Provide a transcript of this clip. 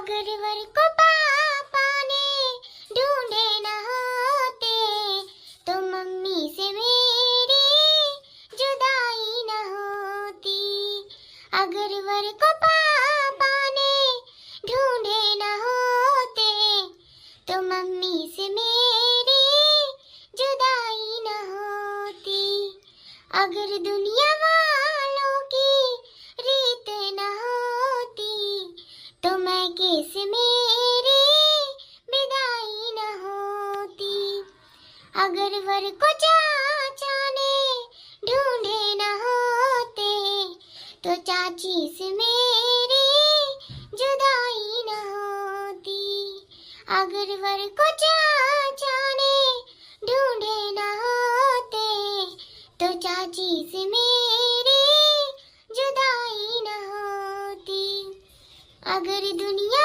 अगर वर को पापा ने ढूंढे न होते तो मम्मी से मेरी जुदाई न होती। अगर वर को पापा ने ढूंढे न होते तो मम्मी से मेरी जुदाई न होती। अगर दुनिया वालों की रीत न होती तो मैं कैसे मेरी विदाई न होती। अगर वर को चाचा ने ढूंढे न होते तो चाची से मेरी जुदाई न होती। अगर वर को चाचा ने ढूंढे न होते तो चाची से मेरी जुदाई न होती। अगर दुनिया